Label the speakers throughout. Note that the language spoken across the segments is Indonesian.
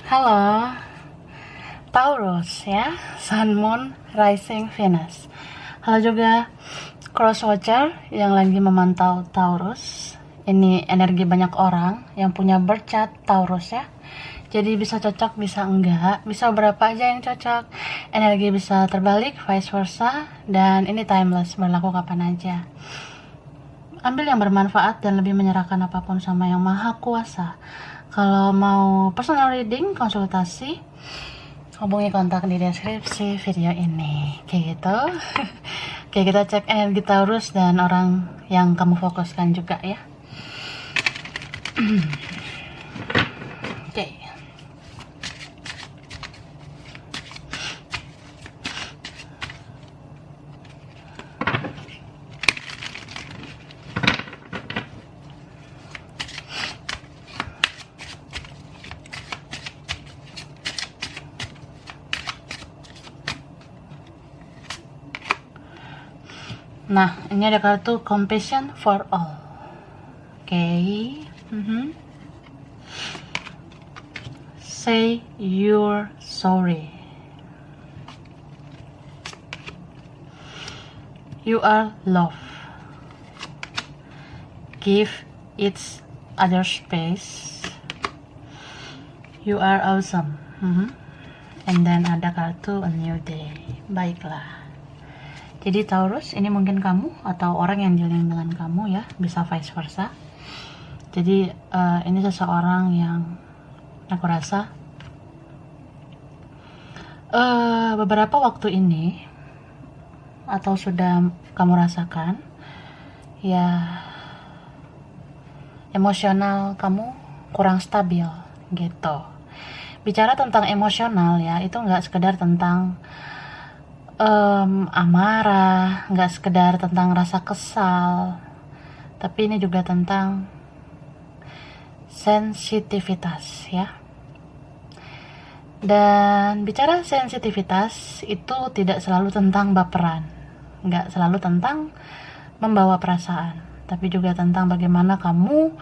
Speaker 1: Halo, Taurus ya, Sun, Moon, Rising, Venus. Halo juga cross watcher yang lagi memantau Taurus. Ini energi banyak orang yang punya birth chart Taurus ya. Jadi bisa cocok, bisa enggak, bisa berapa aja yang cocok. Energi bisa terbalik, vice versa, dan ini timeless, berlaku kapan aja. Ambil yang bermanfaat dan lebih menyerahkan apapun sama yang maha kuasa. Kalau mau personal reading, konsultasi, hubungi kontak di deskripsi video ini. Kayak gitu. Oke, kita cek energi Taurus dan orang yang kamu fokuskan juga ya. Oke. Nah, ini ada kartu compassion for all. Oke. Say you're sorry. You are love. Give each other space. You are awesome. And then ada kartu a new day. Baiklah. Jadi Taurus, ini mungkin kamu atau orang yang dealing dengan kamu ya, bisa vice versa. Jadi ini seseorang yang aku rasa beberapa waktu ini atau sudah kamu rasakan ya, emosional kamu kurang stabil gitu. Bicara tentang emosional ya, itu nggak sekedar tentang amarah, nggak sekedar tentang rasa kesal, tapi ini juga tentang sensitivitas ya. Dan bicara sensitivitas itu tidak selalu tentang baperan, nggak selalu tentang membawa perasaan, tapi juga tentang bagaimana kamu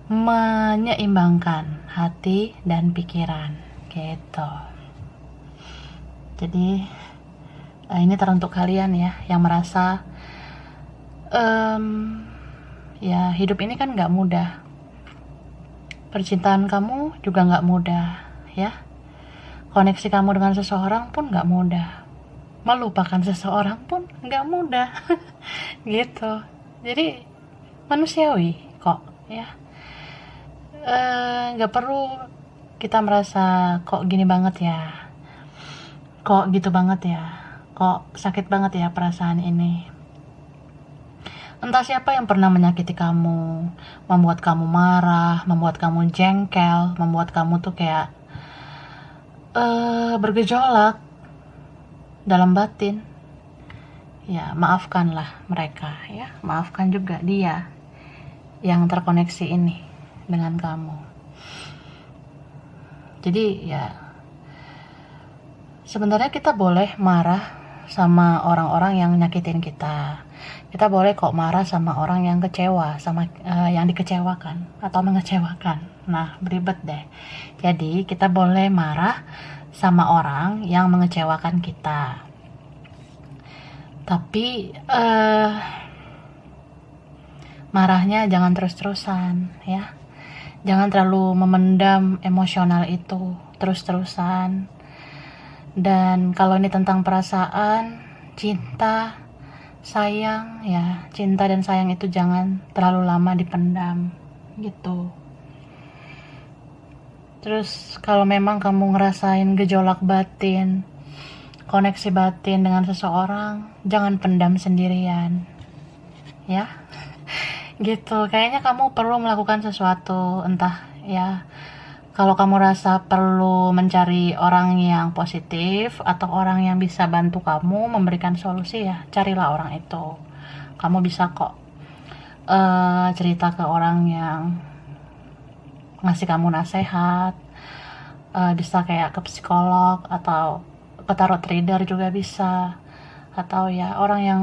Speaker 1: menyeimbangkan hati dan pikiran gitu. Jadi ini teruntuk kalian ya yang merasa ya hidup ini kan nggak mudah, percintaan kamu juga nggak mudah ya, koneksi kamu dengan seseorang pun nggak mudah, melupakan seseorang pun nggak mudah gitu. Jadi manusiawi kok ya, nggak perlu kita merasa kok gini banget ya, kok gitu banget ya, kok sakit banget ya perasaan ini. Entah siapa yang pernah menyakiti kamu, membuat kamu marah, membuat kamu jengkel, membuat kamu tuh kayak bergejolak dalam batin. Ya, maafkanlah mereka ya, maafkan juga dia yang terkoneksi ini dengan kamu. Jadi ya, sebenarnya kita boleh marah sama orang-orang yang nyakitin kita. Kita boleh kok marah sama orang yang kecewa, sama yang dikecewakan atau mengecewakan. Nah, beribet deh. Jadi, kita boleh marah sama orang yang mengecewakan kita. Tapi marahnya jangan terus-terusan ya. Jangan terlalu memendam emosional itu terus-terusan. Dan kalau ini tentang perasaan, cinta, sayang ya, cinta dan sayang itu jangan terlalu lama dipendam gitu. Terus kalau memang kamu ngerasain gejolak batin, koneksi batin dengan seseorang, jangan pendam sendirian ya. Gitu, kayaknya kamu perlu melakukan sesuatu, entah ya, kalau kamu rasa perlu mencari orang yang positif atau orang yang bisa bantu kamu memberikan solusi ya, carilah orang itu. Kamu bisa kok cerita ke orang yang ngasih kamu nasihat, bisa kayak ke psikolog atau ke tarot reader juga bisa, atau ya orang yang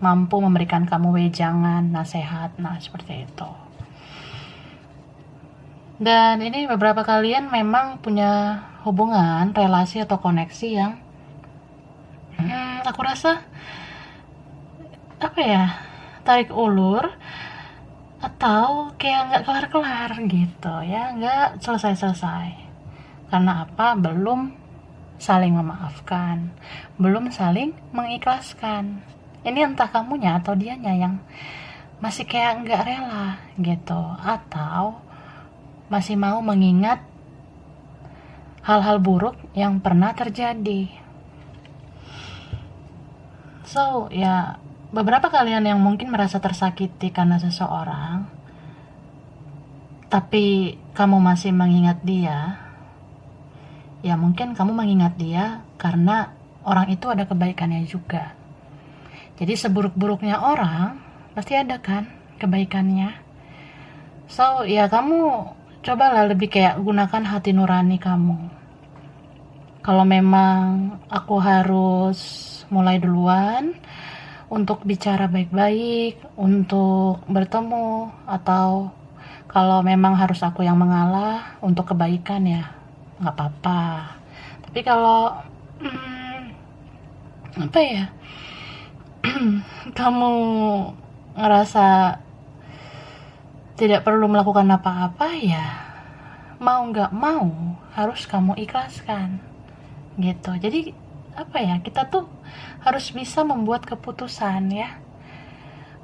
Speaker 1: mampu memberikan kamu wejangan, nasihat, nah seperti itu. Dan ini beberapa kalian memang punya hubungan, relasi atau koneksi yang aku rasa apa ya, tarik ulur atau kayak nggak kelar-kelar gitu ya, nggak selesai-selesai. Karena apa? Belum saling memaafkan, belum saling mengikhlaskan. Ini entah kamunya atau dianya yang masih kayak nggak rela gitu, atau masih mau mengingat hal-hal buruk yang pernah terjadi. So ya, beberapa kalian yang mungkin merasa tersakiti karena seseorang, tapi kamu masih mengingat dia, ya mungkin kamu mengingat dia karena orang itu ada kebaikannya juga. Jadi seburuk-buruknya orang, pasti ada kan kebaikannya. So ya, kamu cobalah lebih kayak gunakan hati nurani kamu. Kalau memang aku harus mulai duluan untuk bicara baik-baik, untuk bertemu, atau kalau memang harus aku yang mengalah untuk kebaikan, ya nggak apa-apa. Tapi kalau apa ya, kamu ngerasa tidak perlu melakukan apa-apa, ya mau nggak mau harus kamu ikhlaskan gitu. Jadi apa ya, kita tuh harus bisa membuat keputusan ya.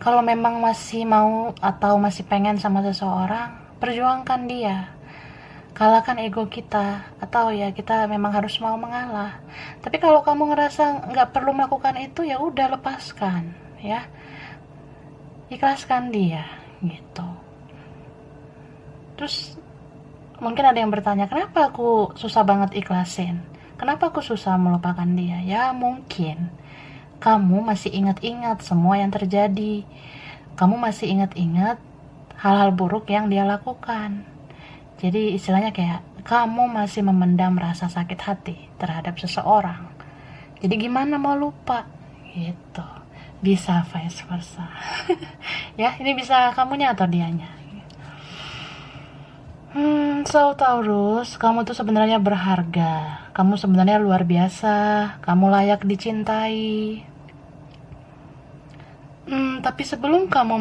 Speaker 1: Kalau memang masih mau atau masih pengen sama seseorang, perjuangkan dia, kalahkan ego kita, atau ya kita memang harus mau mengalah. Tapi kalau kamu ngerasa nggak perlu melakukan itu, ya udah, lepaskan ya, ikhlaskan dia gitu. Terus mungkin ada yang bertanya, kenapa aku susah banget ikhlasin, kenapa aku susah melupakan dia? Ya mungkin kamu masih ingat-ingat semua yang terjadi, kamu masih ingat-ingat hal-hal buruk yang dia lakukan. Jadi istilahnya kayak kamu masih memendam rasa sakit hati terhadap seseorang. Jadi gimana mau lupa gitu. Bisa vice versa. Ya, ini bisa kamunya atau dianya. So Taurus, kamu tuh sebenarnya berharga. Kamu sebenarnya luar biasa. Kamu layak dicintai. Tapi sebelum kamu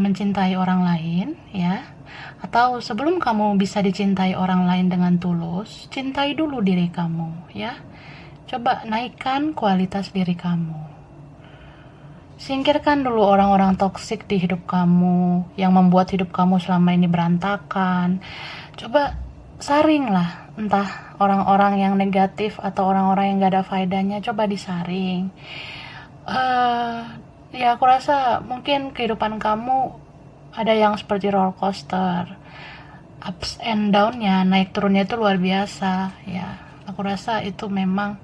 Speaker 1: mencintai orang lain, ya, atau sebelum kamu bisa dicintai orang lain dengan tulus, cintai dulu diri kamu, ya. Coba naikkan kualitas diri kamu. Singkirkan dulu orang-orang toksik di hidup kamu yang membuat hidup kamu selama ini berantakan. Coba saringlah, entah orang-orang yang negatif atau orang-orang yang gak ada faedahnya, coba disaring. Ya aku rasa mungkin kehidupan kamu ada yang seperti roller coaster, ups and down-nya, naik turunnya itu luar biasa ya. Aku rasa itu memang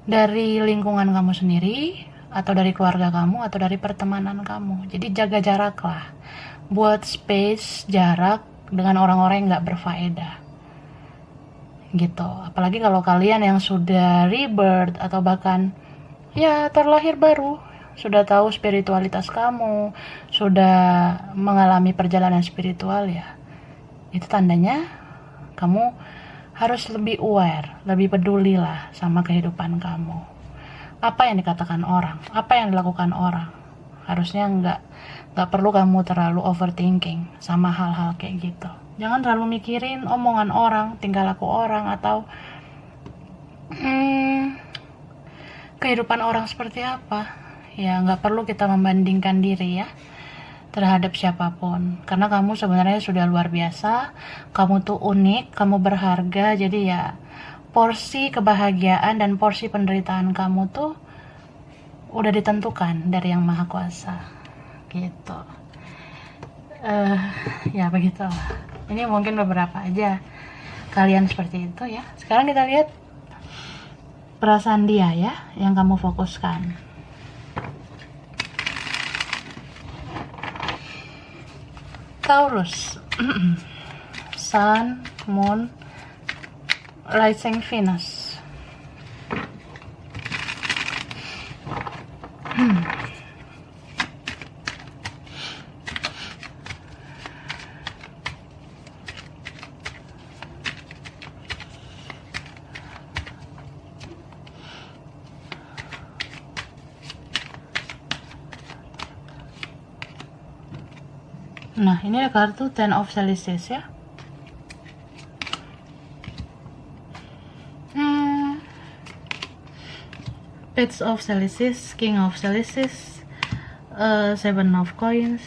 Speaker 1: dari lingkungan kamu sendiri, atau dari keluarga kamu, atau dari pertemanan kamu. Jadi jaga jarak lah, buat space, jarak dengan orang-orang yang gak berfaedah gitu. Apalagi kalau kalian yang sudah rebirth atau bahkan ya terlahir baru, sudah tahu spiritualitas kamu, sudah mengalami perjalanan spiritual, ya itu tandanya kamu harus lebih aware, lebih peduli lah sama kehidupan kamu. Apa yang dikatakan orang, apa yang dilakukan orang, harusnya nggak perlu kamu terlalu overthinking sama hal-hal kayak gitu. Jangan terlalu mikirin omongan orang, tingkah laku orang, atau kehidupan orang seperti apa. Ya nggak perlu kita membandingkan diri ya terhadap siapapun, karena kamu sebenarnya sudah luar biasa, kamu tuh unik, kamu berharga. Jadi ya porsi kebahagiaan dan porsi penderitaan kamu tuh udah ditentukan dari Yang Maha Kuasa gitu. Ya begitu. Ini mungkin beberapa aja kalian seperti itu ya. Sekarang kita lihat perasaan dia ya, yang kamu fokuskan. Taurus, Sun, Moon, Rising Venus. Nah, ini ada kartu Ten of Chalices ya. Page of Chalices, King of Chalices, Seven of Coins,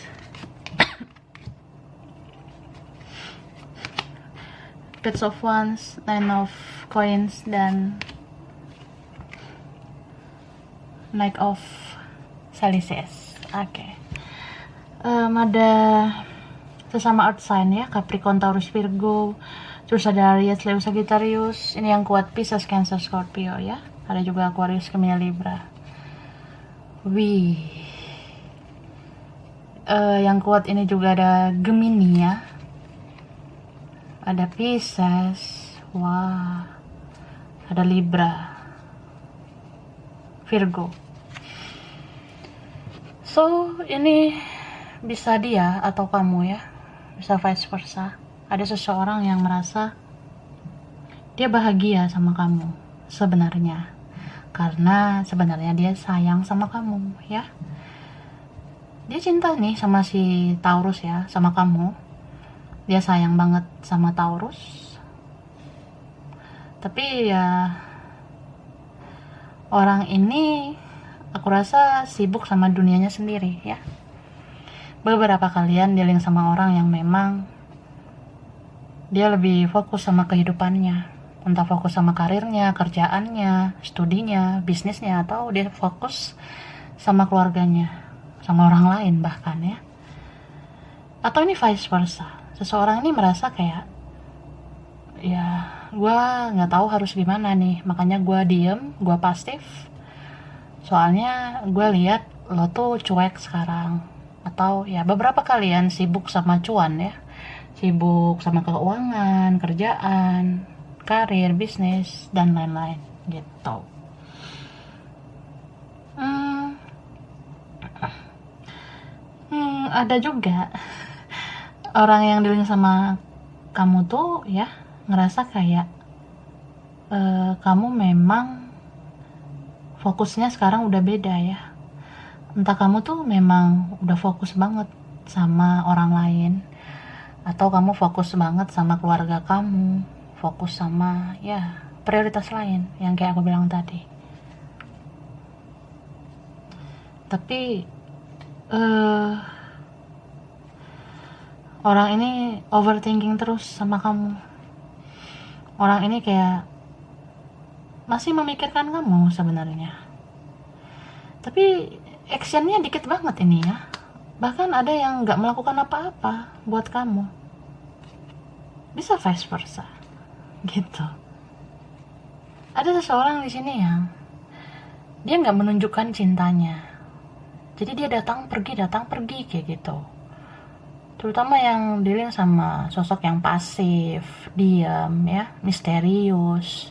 Speaker 1: Page of Wands, Nine of Coins, dan Knight of Chalices. Oke. Ada sesama earth sign ya, Capricorn, Taurus, Virgo, terus ada Aries, Leo, Sagittarius. Ini yang kuat Pisces, Cancer, Scorpio ya. Ada juga Aquarius, Gemini, Libra. Yang kuat ini juga ada Gemini ya. Ada Pisces. Wah. Ada Libra. Virgo. So, ini bisa dia atau kamu ya. Bisa vice versa. Ada seseorang yang merasa dia bahagia sama kamu sebenarnya. Karena sebenarnya dia sayang sama kamu ya. Dia cinta nih sama si Taurus ya, sama kamu. Dia sayang banget sama Taurus. Tapi ya orang ini aku rasa sibuk sama dunianya sendiri ya. Beberapa kalian dealing sama orang yang memang dia lebih fokus sama kehidupannya. Entah fokus sama karirnya, kerjaannya, studinya, bisnisnya, atau dia fokus sama keluarganya, sama orang lain bahkan ya. Atau ini vice versa. Seseorang ini merasa kayak, ya gue nggak tahu harus gimana nih, makanya gue diem, gue pasif. Soalnya gue lihat lo tuh cuek sekarang. Atau ya beberapa kalian sibuk sama cuan ya, sibuk sama keuangan, kerjaan, karir, bisnis, dan lain-lain gitu. Ada juga orang yang dealing sama kamu tuh ya ngerasa kayak kamu memang fokusnya sekarang udah beda ya. Entah kamu tuh memang udah fokus banget sama orang lain, atau kamu fokus banget sama keluarga kamu, fokus sama ya prioritas lain yang kayak aku bilang tadi. Tapi orang ini overthinking terus sama kamu. Orang ini kayak masih memikirkan kamu sebenarnya. Tapi actionnya dikit banget ini ya. Bahkan ada yang nggak melakukan apa-apa buat kamu. Bisa vice versa. Gitu. Ada seseorang di sini yang dia nggak menunjukkan cintanya. Jadi dia datang pergi kayak gitu. Terutama yang dealing sama sosok yang pasif, diam ya, misterius.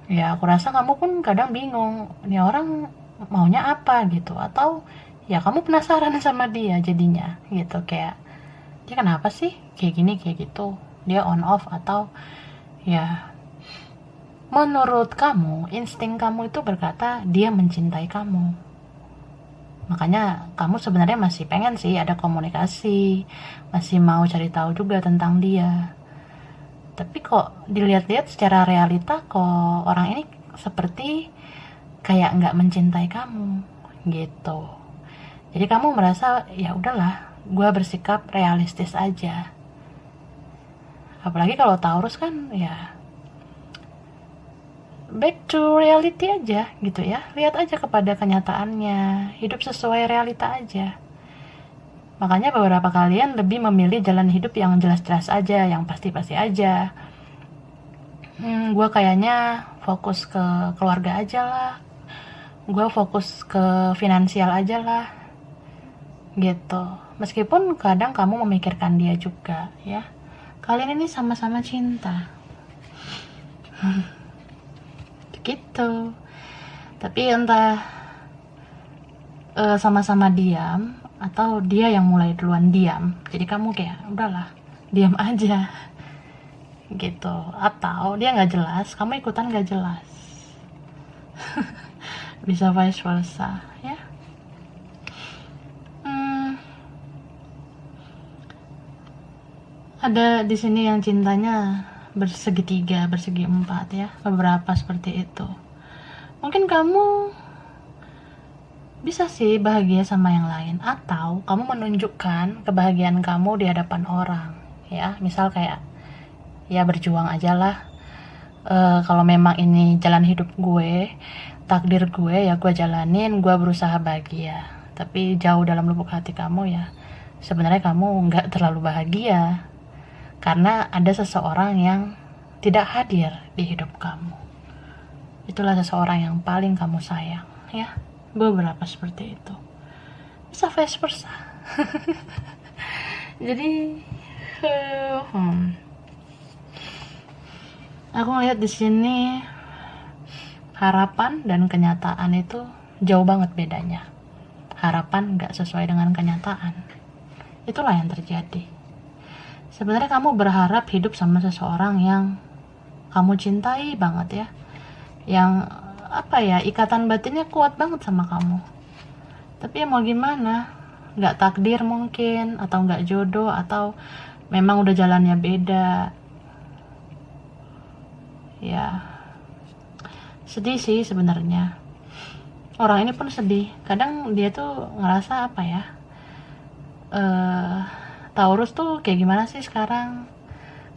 Speaker 1: Ya aku rasa kamu pun kadang bingung, ini orang maunya apa gitu, atau ya kamu penasaran sama dia jadinya gitu, kayak dia kenapa sih kayak gini kayak gitu, dia on off, atau ya menurut kamu insting kamu itu berkata dia mencintai kamu. Makanya kamu sebenarnya masih pengen sih ada komunikasi, masih mau cari tahu juga tentang dia. Tapi kok dilihat-lihat secara realita kok orang ini seperti kayak nggak mencintai kamu gitu. Jadi kamu merasa ya udahlah, gue bersikap realistis aja. Apalagi kalau Taurus kan ya back to reality aja gitu ya. Lihat aja kepada kenyataannya, hidup sesuai realita aja. Makanya beberapa kalian lebih memilih jalan hidup yang jelas-jelas aja, yang pasti-pasti aja. Gue kayaknya fokus ke keluarga aja lah, gue fokus ke finansial aja lah gitu. Meskipun kadang kamu memikirkan dia juga ya. Kalian ini sama-sama cinta gitu. Tapi entah sama-sama diam atau dia yang mulai duluan diam, jadi kamu kayak udahlah diam aja gitu. Atau dia nggak jelas, kamu ikutan nggak jelas. Bisa vice versa ya. Ada di sini yang cintanya bersegitiga, bersegi empat ya, beberapa seperti itu. Mungkin kamu bisa sih bahagia sama yang lain, atau kamu menunjukkan kebahagiaan kamu di hadapan orang, ya. Misal kayak, ya berjuang aja lah. Kalau memang ini jalan hidup gue, takdir gue, ya gue jalanin, gue berusaha bahagia. Tapi jauh dalam lubuk hati kamu ya, sebenarnya kamu nggak terlalu bahagia. Karena ada seseorang yang tidak hadir di hidup kamu. Itulah seseorang yang paling kamu sayang, ya. Beberapa seperti itu. Bisa vice versa. Jadi, aku ngeliat di sini harapan dan kenyataan itu jauh banget bedanya. Harapan nggak sesuai dengan kenyataan. Itulah yang terjadi. Sebenarnya kamu berharap hidup sama seseorang yang kamu cintai banget ya, yang ikatan batinnya kuat banget sama kamu. Tapi ya mau gimana, nggak takdir mungkin, atau nggak jodoh, atau memang udah jalannya beda. Ya sedih sih sebenarnya. Orang ini pun sedih. Kadang dia tuh ngerasa Taurus tuh kayak gimana sih sekarang?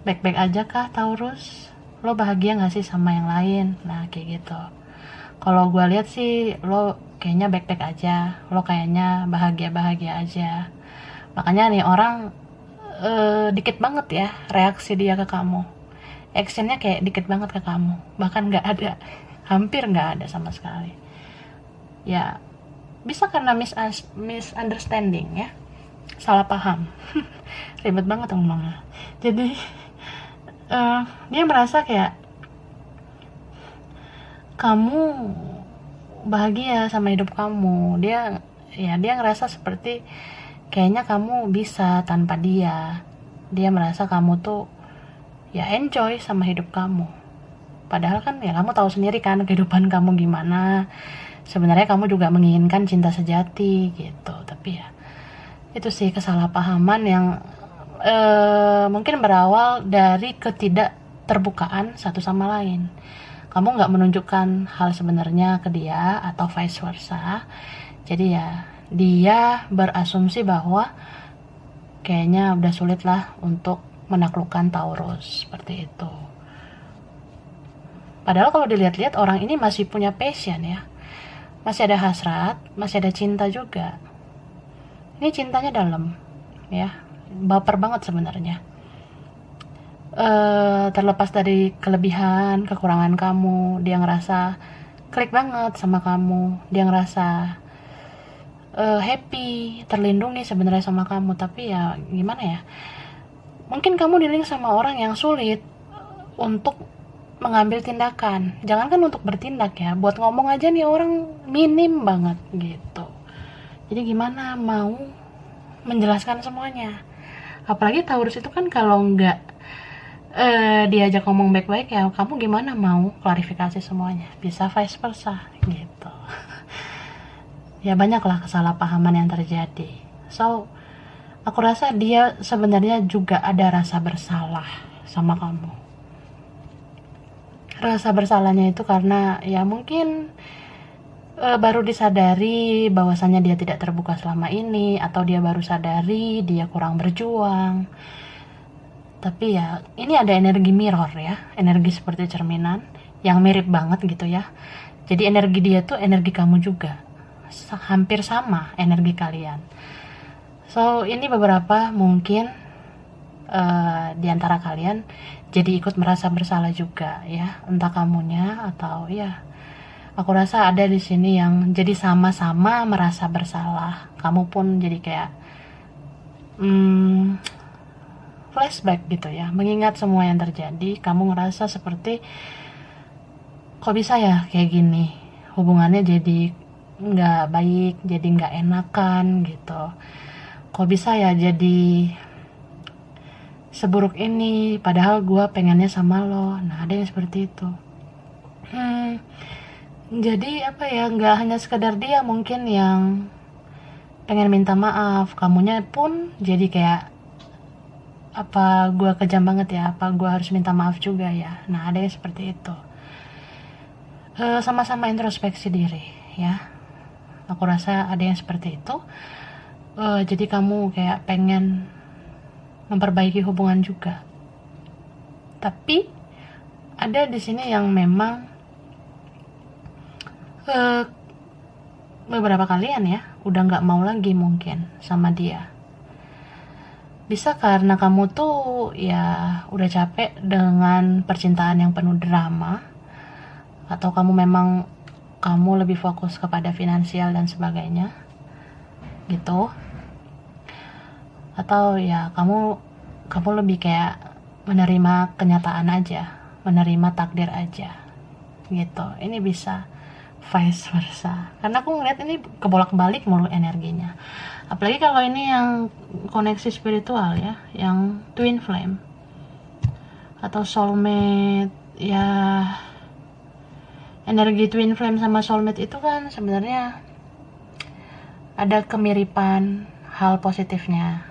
Speaker 1: Baik-baik aja kah Taurus? Lo bahagia gak sih sama yang lain? Nah kayak gitu. Kalau gue lihat sih lo kayaknya baik-baik aja. Lo kayaknya bahagia-bahagia aja. Makanya nih orang dikit banget ya reaksi dia ke kamu. Actionnya kayak dikit banget ke kamu. Bahkan gak ada. Hampir gak ada sama sekali. Ya bisa karena misunderstanding ya. Salah paham. Ribet banget ngomongnya. Jadi dia merasa kayak kamu bahagia sama hidup kamu. Dia ngerasa seperti kayaknya kamu bisa tanpa dia. Dia merasa kamu tuh ya enjoy sama hidup kamu. Padahal kan ya kamu tahu sendiri kan kehidupan kamu gimana. Sebenarnya kamu juga menginginkan cinta sejati gitu. Tapi ya itu sih kesalahpahaman yang mungkin berawal dari ketidakterbukaan satu sama lain. Kamu nggak menunjukkan hal sebenarnya ke dia atau vice versa. Jadi ya dia berasumsi bahwa kayaknya udah sulit lah untuk menaklukkan Taurus seperti itu. Padahal kalau dilihat-lihat orang ini masih punya passion ya, masih ada hasrat, masih ada cinta juga. Ini cintanya dalam ya, baper banget sebenarnya. Terlepas dari kelebihan, kekurangan kamu, dia ngerasa klik banget sama kamu. Dia ngerasa happy, terlindungi sebenarnya sama kamu. Tapi ya gimana ya, mungkin kamu di link sama orang yang sulit untuk mengambil tindakan. Jangankan untuk bertindak ya, buat ngomong aja nih orang minim banget gitu. Jadi gimana mau menjelaskan semuanya? Apalagi Taurus itu kan kalau nggak diajak ngomong baik-baik ya, kamu gimana mau klarifikasi semuanya? Bisa vice versa gitu. Ya banyaklah kesalahpahaman yang terjadi. So, aku rasa dia sebenarnya juga ada rasa bersalah sama kamu. Rasa bersalahnya itu karena ya mungkin baru disadari bahwasannya dia tidak terbuka selama ini, atau dia baru sadari dia kurang berjuang. Tapi ya ini ada energi mirror ya, energi seperti cerminan yang mirip banget gitu ya. Jadi energi dia tuh energi kamu juga, hampir sama energi kalian. So ini beberapa mungkin di antara kalian jadi ikut merasa bersalah juga ya, entah kamunya atau ya. Aku rasa ada di sini yang jadi sama-sama merasa bersalah. Kamu pun jadi kayak flashback gitu ya, mengingat semua yang terjadi. Kamu ngerasa seperti kok bisa ya kayak gini, hubungannya jadi nggak baik, jadi nggak enakan gitu. Kok bisa ya jadi seburuk ini, padahal gue pengennya sama lo. Nah ada yang seperti itu. Jadi nggak hanya sekedar dia mungkin yang pengen minta maaf, kamunya pun jadi kayak apa gue kejam banget ya, apa gue harus minta maaf juga ya. Nah, ada yang seperti itu. Sama-sama introspeksi diri ya, aku rasa ada yang seperti itu. Jadi kamu kayak pengen memperbaiki hubungan juga, tapi ada di sini yang memang beberapa kalian ya udah nggak mau lagi mungkin sama dia. Bisa karena kamu tuh ya udah capek dengan percintaan yang penuh drama, atau kamu lebih fokus kepada finansial dan sebagainya gitu, atau ya kamu lebih kayak menerima kenyataan aja, menerima takdir aja gitu. Ini bisa vice versa, karena aku ngeliat ini kebolak-balik mulu energinya. Apalagi kalau ini yang koneksi spiritual ya, yang twin flame atau soulmate ya. Energi twin flame sama soulmate itu kan sebenarnya ada kemiripan hal positifnya.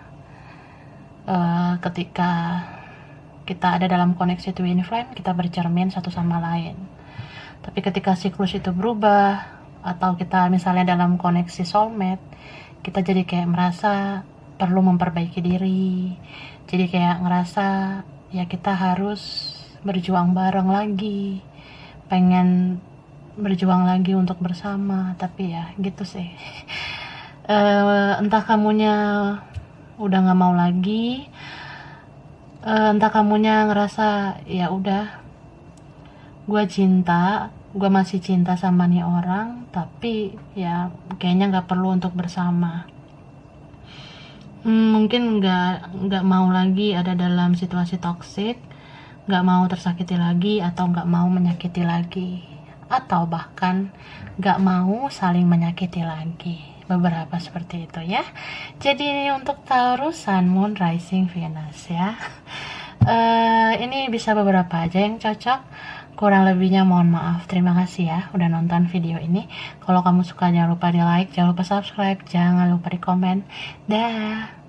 Speaker 1: Ketika kita ada dalam koneksi twin flame, kita bercermin satu sama lain. Tapi ketika siklus itu berubah, atau kita misalnya dalam koneksi soulmate, kita jadi kayak merasa perlu memperbaiki diri, jadi kayak ngerasa ya kita harus berjuang bareng lagi, pengen berjuang lagi untuk bersama. Tapi ya gitu sih. Entah kamunya udah nggak mau lagi, entah kamunya ngerasa ya udah, gue masih cinta sama nih orang, tapi ya kayaknya nggak perlu untuk bersama. Mungkin nggak mau lagi ada dalam situasi toksik, nggak mau tersakiti lagi, atau nggak mau menyakiti lagi, atau bahkan nggak mau saling menyakiti lagi. Beberapa seperti itu ya. Jadi ini untuk Taurus, Sun, Moon, Rising, Venus ya. Ini bisa beberapa aja yang cocok, kurang lebihnya mohon maaf. Terima kasih ya udah nonton video ini. Kalau kamu suka jangan lupa di like, jangan lupa subscribe, jangan lupa di komen. Dah.